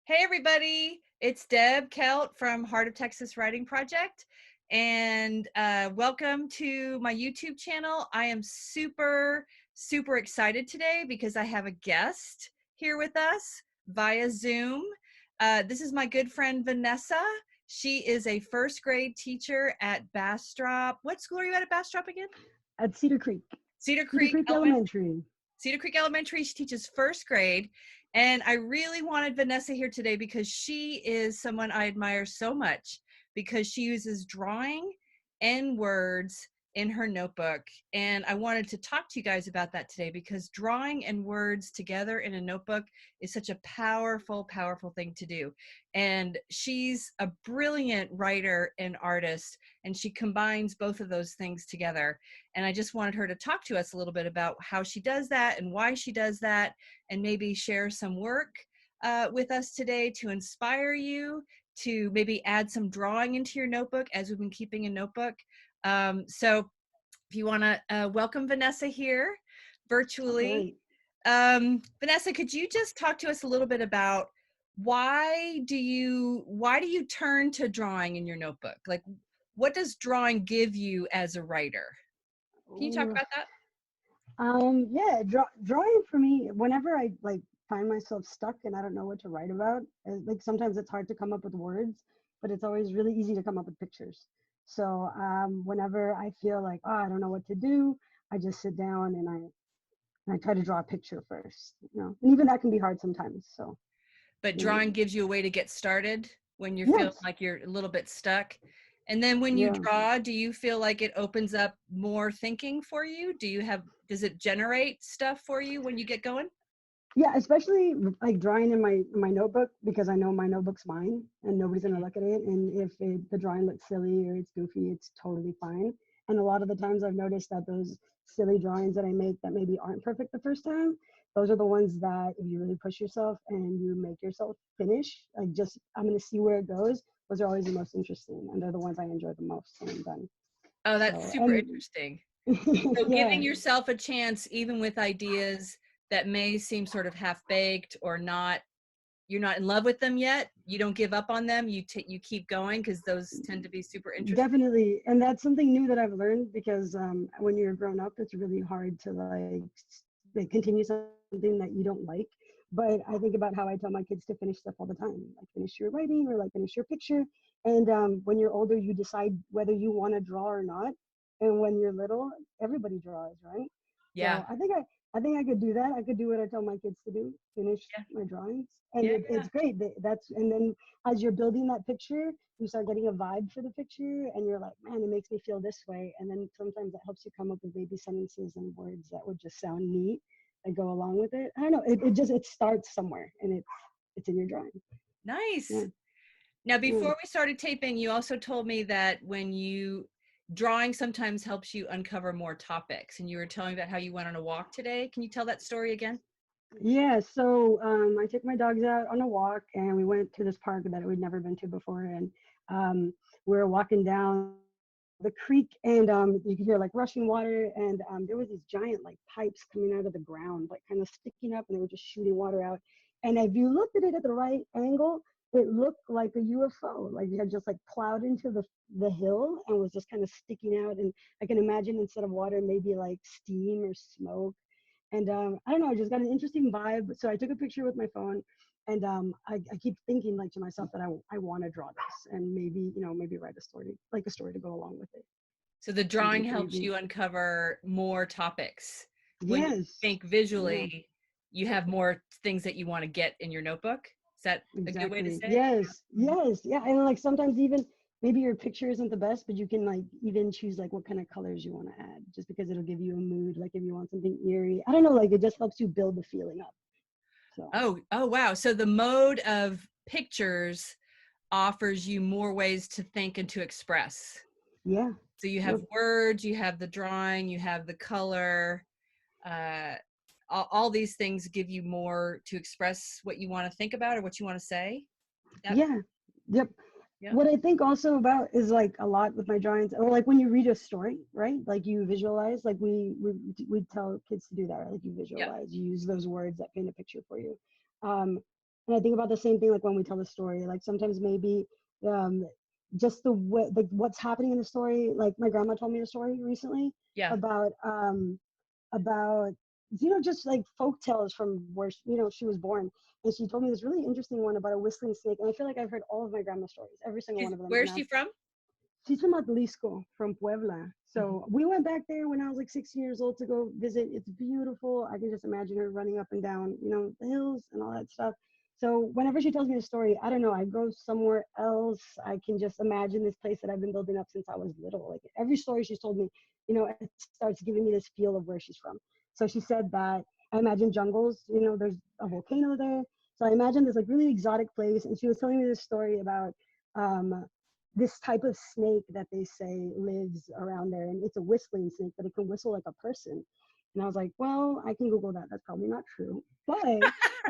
Hey everybody, it's Deb Kelt from Heart of Texas Writing Project, and welcome to my YouTube channel. I am super excited today because I have a guest here with us via Zoom. This is my good friend Venessa. She is a first grade teacher at Bastrop. What school are you at Bastrop again? At Cedar Creek. Cedar Cedar Creek Creek Elementary. Elementary. Cedar Creek Elementary. She teaches first grade. And I really wanted Venessa here today because she is someone I admire so much because she uses drawing and words in her notebook. And I wanted to talk to you guys about that today because drawing and words together in a notebook is such a powerful thing to do. And she's a brilliant writer and artist, and she combines both of those things together. And I just wanted her to talk to us a little bit about how she does that and why she does that, and maybe share some work with us today to inspire you to maybe add some drawing into your notebook, as we've been keeping a notebook. So if you want to welcome Venessa here virtually. Okay. Venessa, could you just talk to us a little bit about why do you turn to drawing in your notebook? Like, what does drawing give you as a writer? Can you talk Ooh. about that? Yeah, drawing for me, whenever I find myself stuck and I don't know what to write about, like sometimes it's hard to come up with words, but it's always really easy to come up with pictures. So whenever I feel like, oh, I don't know what to do, I just sit down and I try to draw a picture first, and even that can be hard sometimes. So, But drawing gives you a way to get started when you're feeling yes, like you're a little bit stuck. And then when you yeah. draw, do you feel like it opens up more thinking for you? Does it generate stuff for you when you get going? Yeah, especially like drawing in my notebook, because I know my notebook's mine and nobody's gonna look at it. And if the drawing looks silly or it's goofy, it's totally fine. And a lot of the times I've noticed that those silly drawings that I make that maybe aren't perfect the first time, those are the ones that if you really push yourself and you make yourself finish, like just I'm gonna see where it goes. Those are always the most interesting, and they're the ones I enjoy the most when I'm done. Oh, that's So super and interesting. So yeah. giving yourself a chance, even with ideas that may seem sort of half-baked or not, you're not in love with them yet, you don't give up on them. You keep going because those tend to be super interesting. Definitely. And that's something new that I've learned, because when you're grown up, it's really hard to like continue something that you don't like. But I think about how I tell my kids to finish stuff all the time, like finish your writing or like finish your picture. And when you're older, you decide whether you want to draw or not. And when you're little, everybody draws, right? Yeah. So I think I could do that. I could do what I tell my kids to do, finish Yeah. my drawings. And Yeah. it's great. That's and then as you're building that picture, you start getting a vibe for the picture and you're like, man, it makes me feel this way. And then sometimes that helps you come up with maybe sentences and words that would just sound neat that go along with it. I don't know. It starts somewhere, and it's in your drawing. Nice. Yeah. Now, Yeah. before we started taping, you also told me that drawing sometimes helps you uncover more topics, and you were telling about how you went on a walk today. Can you tell that story again? Yeah, so I took my dogs out on a walk, and we went to this park that we'd never been to before. And we were walking down the creek, and you could hear like rushing water. And there was these giant like pipes coming out of the ground, like kind of sticking up, and they were just shooting water out. And if you looked at it at the right angle, it looked like a UFO, like it had just like plowed into the hill and was just kind of sticking out. And I can imagine instead of water, maybe like steam or smoke. And I don't know, I just got an interesting vibe. So I took a picture with my phone, and I keep thinking like to myself that I want to draw this, and maybe, maybe write a story to go along with it. So the drawing Something helps crazy. you uncover more topics. When you Yes. think Yeah, visually, you have more things that you want to get in your notebook. Is that a good way to exactly. say it? Yes. Mhm. Yes. Yeah. And like sometimes even maybe your picture isn't the best, but you can like even choose like what kind of colors you want to add, just because it'll give you a mood. Like if you want something eerie, I don't know, like it just helps you build the feeling up. So Oh, wow. So the mode of pictures offers you more ways to think and to express. yeah. So you Yep. have words, you have the drawing, you have the color. Uh, all these things give you more to express what you want to think about or what you want to say. That, Yeah. Yep. yeah. What I think also about is like a lot with my drawings, or like when you read a story, right? Like you visualize, like we tell kids to do that, right? Like you Yeah. visualize, you use those words that paint a picture for you. Um, And I think about the same thing, like when we tell the story, like sometimes maybe um, just the way, like what's happening in the story. Like my grandma told me a story recently Yeah. about about just like folk tales from where she was born, and she told me this really interesting one about a whistling snake. And I feel like I've heard all of my grandma's stories, every single one of them, Where's and she from? she's from Atlisco, from Puebla. Mhm. So we went back there when I was like 16 years old to go visit. It's beautiful. I can just imagine her running up and down, the hills and all that stuff. So whenever she tells me a story, I don't know, I go somewhere else. I can just imagine this place that I've been building up since I was little. Like every story she's told me, it starts giving me this feel of where she's from. So she said that I imagine jungles, there's a volcano there. So I imagine this like really exotic place. And she was telling me this story about um, this type of snake that they say lives around there, and it's a whistling snake, but it can whistle like a person. And I was like, well, I can Google that. That's probably not true. But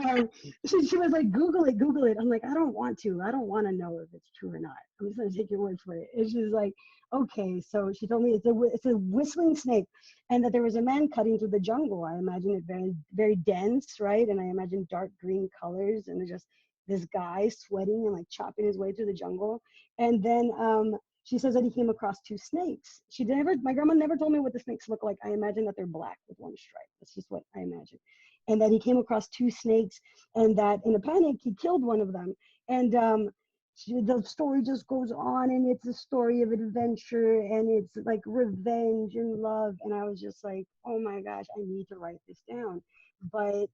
um, she was like, Google it. I'm like, I don't want to. I don't want to know if it's true or not. I'm just going to take your word for it. And she's like, okay. So she told me it's a whistling snake, and that there was a man cutting through the jungle. I imagine it very, very dense, right? And I imagine dark green colors, and just this guy sweating and like chopping his way through the jungle. And then she says that he came across two snakes. My grandma never told me what the snakes look like. I imagine that they're black with one stripe. That's just what I imagine. And that he came across two snakes, and that in a panic, he killed one of them. And the story just goes on, and it's a story of adventure, and it's like revenge and love. And I was just like, oh my gosh, I need to write this down. But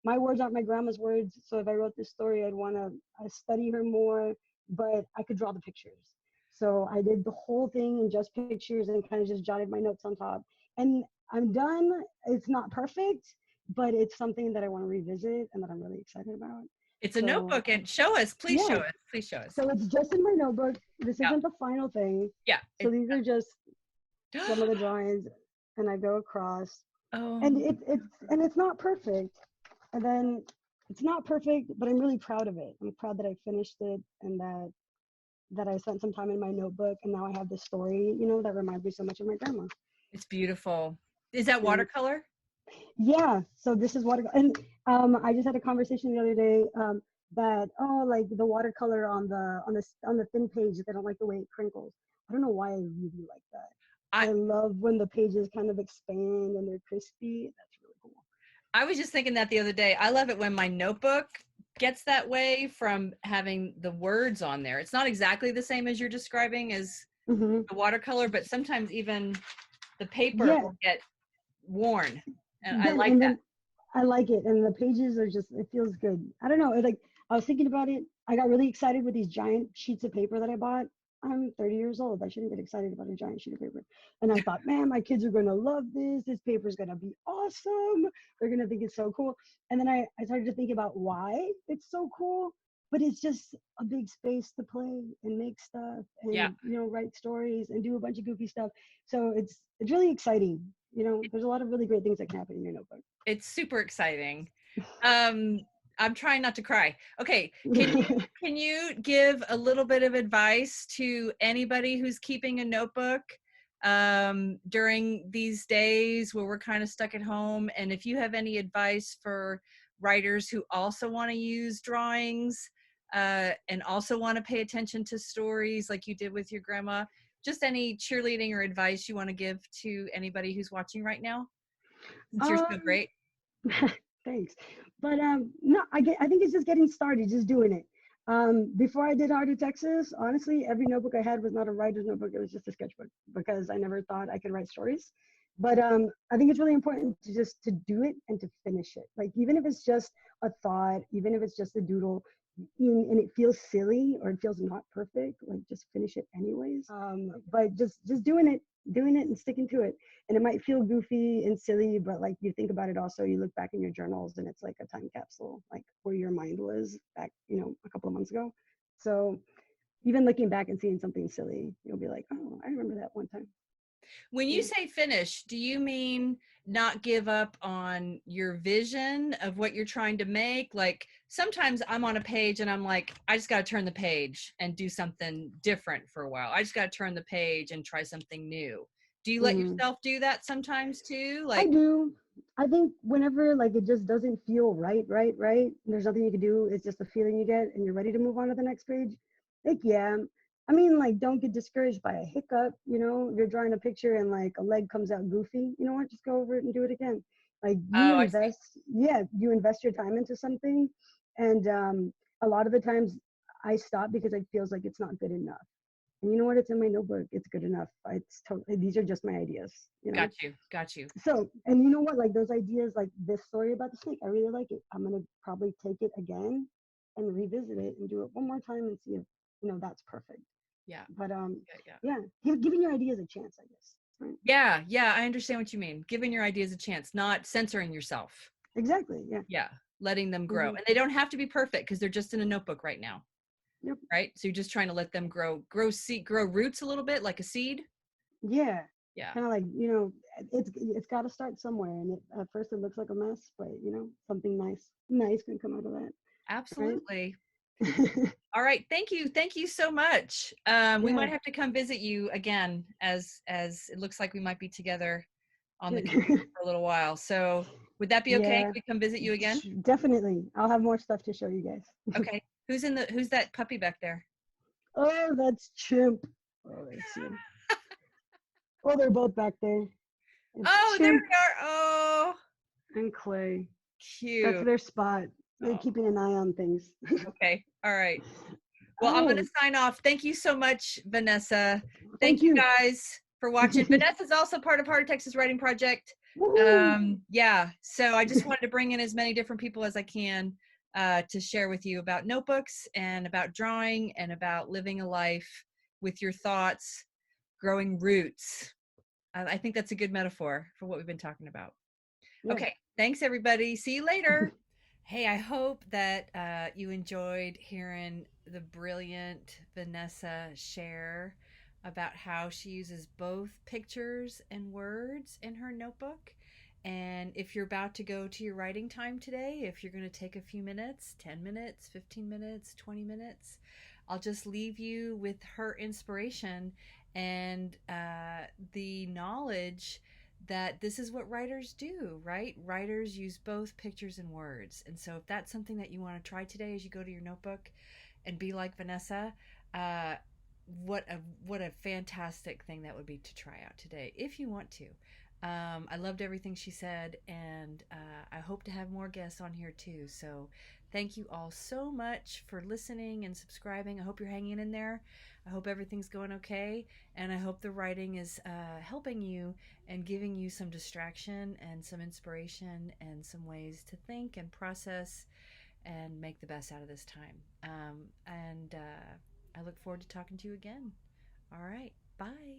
my words aren't my grandma's words. So if I wrote this story, I'd want to study her more, but I could draw the pictures. So I did the whole thing in just pictures and kind of just jotted my notes on top. And I'm done. It's not perfect, but it's something that I want to revisit and that I'm really excited about. It's a So notebook, and show us, please show yeah, us, please show us. so it's just in my notebook. This Yeah. isn't the final thing. Yeah. So these are just some of the drawings, and I go across, and Oh, it's not perfect. And then it's not perfect, but I'm really proud of it. I'm proud that I finished it, and that I spent some time in my notebook, and now I have this story, that reminds me so much of my grandma. it's beautiful. Is that Thanks. watercolor? Yeah, so this is water, and I just had a conversation the other day that like the watercolor on the thin page, they don't like the way it crinkles. I don't know why I really like that. I I love when the pages kind of expand and they're crispy. That's really cool. I was just thinking that the other day. I love it when my notebook gets that way from having the words on there. It's not exactly the same as you're describing as Hmm. the watercolor, but sometimes even the paper Yeah, will get worn. And I then like and that. then I like it, and the pages are just, it feels good. I don't know. Like I was thinking about it. I got really excited with these giant sheets of paper that I bought. I'm 30 years old. I shouldn't get excited about a giant sheet of paper. And I thought, man, my kids are gonna love this. This paper is gonna be awesome. They're gonna think it's so cool. And then I started to think about why it's so cool. But it's just a big space to play and make stuff Yeah. and write stories and do a bunch of goofy stuff. So it's really exciting. There's a lot of really great things that can happen in your notebook. It's super exciting. Um, I'm trying not to cry. Okay, can you give a little bit of advice to anybody who's keeping a notebook during these days where we're kind of stuck at home? And if you have any advice for writers who also want to use drawings and also want to pay attention to stories like you did with your grandma, just any cheerleading or advice you want to give to anybody who's watching right now, since you're so um, great. Thanks. But no, I think it's just getting started, just doing it. Before I did Heart of Texas, honestly, every notebook I had was not a writer's notebook. It was just a sketchbook because I never thought I could write stories. But I think it's really important to just to do it and to finish it. Like even if it's just a thought, even if it's just a doodle, and it feels silly or it feels not perfect, like just finish it anyways. But just doing it and sticking to it. And it might feel goofy and silly, but like you think about it also, you look back in your journals and it's like a time capsule, like where your mind was back, a couple of months ago. So even looking back and seeing something silly, you'll be like, oh, I remember that one time. When you Yeah. say finish, do you mean not give up on your vision of what you're trying to make? Like sometimes I'm on a page and I'm like, I just got to turn the page and do something different for a while. I just got to turn the page and try something new. Do you let Hmm. yourself do that sometimes too? I Like, do. I think whenever like it just doesn't feel right, and there's nothing you can do, it's just a feeling you get and you're ready to move on to the next page. Like, yeah. I mean, like, don't get discouraged by a hiccup, you know, you're drawing a picture and like a leg comes out goofy, you know what, just go over it and do it again. Like you Oh, I see. invest, yeah, you invest your time into something. And a lot of the times I stop because it feels like it's not good enough. And you know what? It's in my notebook. It's good enough. It's totally, these are just my ideas, you know? Got you. Got you. So, and you know what? Like those ideas, like this story about the snake, I really like it. I'm gonna probably take it again and revisit it and do it one more time and see if that's perfect. Yeah. But Yeah. Yeah. yeah, giving your ideas a chance, I guess. Right? Yeah. Yeah. I understand what you mean. Giving your ideas a chance, not censoring yourself. Exactly. Yeah. Yeah. Letting them grow. Hmm. And they don't have to be perfect because they're just in a notebook right now. Yep. Right. So you're just trying to let them grow seed, grow roots a little bit like a seed. Yeah. Yeah. Kind of like it's got to start somewhere, and at first it looks like a mess, but something nice can come out of that, right? Absolutely. All right. Thank you. Thank you so much. We Yeah. might have to come visit you again as it looks like we might be together on the computer for a little while. So would that be okay? Yeah. Can we come visit you again? Definitely. I'll have more stuff to show you guys. Okay. Who's that puppy back there? Oh, that's Chimp. Oh, let's see. Oh, they're both back there. It's Oh, there Chimp they are. Oh, and Clay. That's cute. their spot. They're Oh, keeping an eye on things. okay. All right. Well, I'm going to Oh, sign off. Thank you so much, Vanessa. Thank thank you you. guys for watching. Vanessa's also part of Heart of Texas Writing Project. Woohoo! Yeah, so I just wanted to bring in as many different people as I can to share with you about notebooks and about drawing and about living a life with your thoughts, growing roots. I think that's a good metaphor for what we've been talking about. Yeah. Okay, thanks everybody. See you later. Hey, I hope that you enjoyed hearing the brilliant Vanessa share about how she uses both pictures and words in her notebook. And if you're about to go to your writing time today, if you're going to take a few minutes, 10 minutes, 15 minutes, 20 minutes, I'll just leave you with her inspiration and the knowledge that this is what writers do, right? Writers use both pictures and words. And so if that's something that you want to try today as you go to your notebook and be like Vanessa, uh, what a fantastic thing that would be to try out today if you want to. I loved everything she said, and I hope to have more guests on here too. So thank you all so much for listening and subscribing. I hope you're hanging in there. I hope everything's going okay, and I hope the writing is helping you and giving you some distraction and some inspiration and some ways to think and process and make the best out of this time. And I look forward to talking to you again. All right. Bye.